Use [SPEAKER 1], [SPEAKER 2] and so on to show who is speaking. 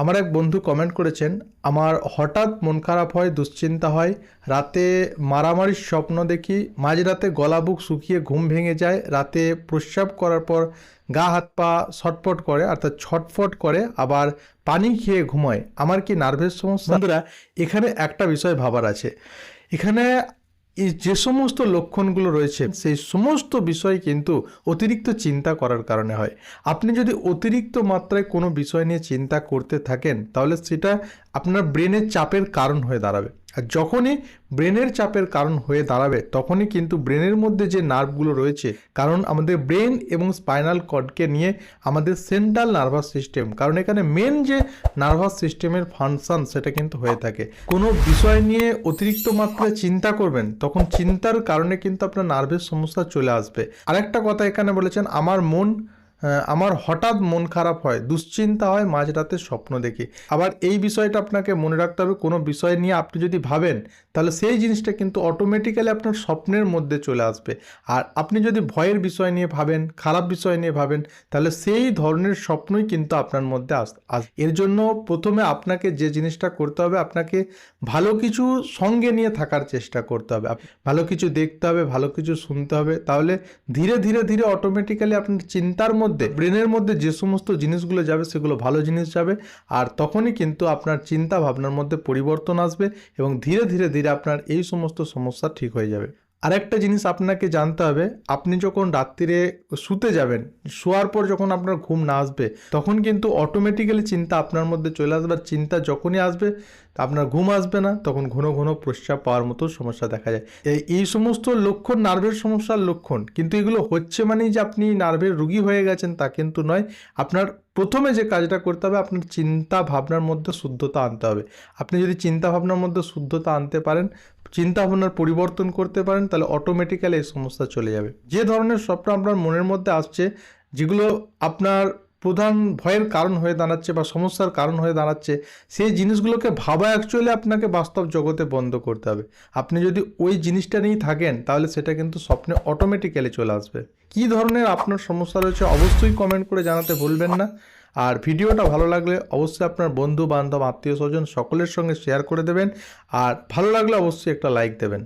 [SPEAKER 1] আমার এক বন্ধু কমেন্ট করেছেন, আমার হঠাৎ মন খারাপ হয়, দুশ্চিন্তা হয়, রাতে মারামারির স্বপ্ন দেখি, মাঝরাতে গলা বুক শুকিয়ে ঘুম ভেঙে যায়, রাতে প্রস্রাব করার পর গা হাত পা ছটফট করে অর্থাৎ ছটফট করে, আবার পানি খেয়ে ঘুমায়। আমার কি নার্ভের সমস্যা? বন্ধুরা, এখানে একটা বিষয় ভাবার আছে। এখানে এই যে সমস্ত লক্ষণগুলো রয়েছে সেই সমস্ত বিষয় কিন্তু অতিরিক্ত চিন্তা করার কারণে হয়। আপনি যদি অতিরিক্ত মাত্রায় কোনো বিষয় নিয়ে চিন্তা করতে থাকেন তাহলে সেটা আপনার ব্রেনের চাপের কারণ হয়ে দাঁড়াবে। আর যখনই ব্রেনের চাপের কারণ হয়ে দাঁড়াবে তখনই কিন্তু ব্রেনের মধ্যে যে নার্ভগুলো রয়েছে, কারণ আমাদের ব্রেন এবং স্পাইনাল কর্ডকে নিয়ে আমাদের সেন্ট্রাল নার্ভাস সিস্টেম, কারণ এখানে মেন যে নার্ভাস সিস্টেমের ফাংশন সেটা কিন্তু হয়ে থাকে। কোনো বিষয় নিয়ে অতিরিক্ত মাত্রায় চিন্তা করবেন তখন চিন্তার কারণে কিন্তু আপনার নার্ভের সমস্যা চলে আসবে। আরেকটা কথা এখানে বলেছেন, আমার হঠাৎ মন খারাপ হয়, দুশ্চিন্তা হয়, মাঝরাতে স্বপ্ন দেখি। আবার এই বিষয়টা আপনাকে মনে রাখতে হবে, কোনো বিষয় নিয়ে আপনি যদি ভাবেন তাহলে সেই জিনিসটা কিন্তু অটোমেটিক্যালি আপনার স্বপ্নের মধ্যে চলে আসবে। আর আপনি যদি ভয়ের বিষয় নিয়ে ভাবেন, খারাপ বিষয় নিয়ে ভাবেন, তাহলে সেই ধরনের স্বপ্নই কিন্তু আপনার মধ্যে এর জন্য প্রথমে আপনাকে যে জিনিসটা করতে হবে, আপনাকে ভালো কিছু সঙ্গে নিয়ে থাকার চেষ্টা করতে হবে, ভালো কিছু দেখতে হবে, ভালো কিছু শুনতে হবে। তাহলে ধীরে ধীরে ধীরে অটোমেটিক্যালি আপনার চিন্তার মধ্যে, ব্রেনের মধ্যে যে সমস্ত জিনিসগুলো যাবে সেগুলো ভালো জিনিস যাবে। আর তখনই কিন্তু আপনার চিন্তা ভাবনার মধ্যে পরিবর্তন আসবে এবং ধীরে ধীরে ধীরে আপনার এই সমস্ত সমস্যা ঠিক হয়ে যাবে। আরেকটা জিনিস আপনাকে জানতে হবে, আপনি যখন রাত্রিরে শুতে যাবেন, শোয়ার পর যখন আপনার ঘুম না আসবে তখন কিন্তু অটোমেটিক্যালি চিন্তা আপনার মধ্যে চলে আসবে। আর চিন্তা যখনই আসবে আপনার ঘুম আসবে না, তখন ঘন ঘন প্রস্রাব পাওয়ার মতো সমস্যা দেখা যায়। এই সমস্ত লক্ষণ নার্ভের সমস্যার লক্ষণ, কিন্তু এগুলো হচ্ছে মানেই যে আপনি নার্ভের রোগী হয়ে গেছেন তা কিন্তু নয়। আপনার প্রথমে যে কাজটা করতে হবে, আপনার চিন্তা ভাবনার মধ্যে শুদ্ধতা আনতে হবে। আপনি যদি চিন্তা ভাবনার মধ্যে শুদ্ধতা আনতে পারেন, চিন্তা ভাবনার পরিবর্তন করতে পারেন, তাহলে অটোমেটিক্যালি এই সমস্যা চলে যাবে। যে ধরনের স্বপ্ন আপনার মনের মধ্যে আসছে, যেগুলো আপনার প্রধান ভয়ের কারণ হয়ে দাঁড়াচ্ছে বা সমস্যার কারণ হয়ে দাঁড়াচ্ছে, সেই জিনিসগুলোকে ভাবা অ্যাকচুয়ালি আপনাকে বাস্তব জগতে বন্ধ করতে হবে। আপনি যদি ওই জিনিসটা নিয়েই থাকেন তাহলে সেটা কিন্তু স্বপ্নে অটোমেটিক্যালি চলে আসবে। কী ধরনের আপনার সমস্যা রয়েছে অবশ্যই কমেন্ট করে জানাতে ভুলবেন না। আর ভিডিওটা ভালো লাগলে অবশ্যই আপনার বন্ধু বান্ধব আত্মীয় স্বজন সকলের সঙ্গে শেয়ার করে দেবেন। আর ভালো লাগলে অবশ্যই একটা লাইক দেবেন।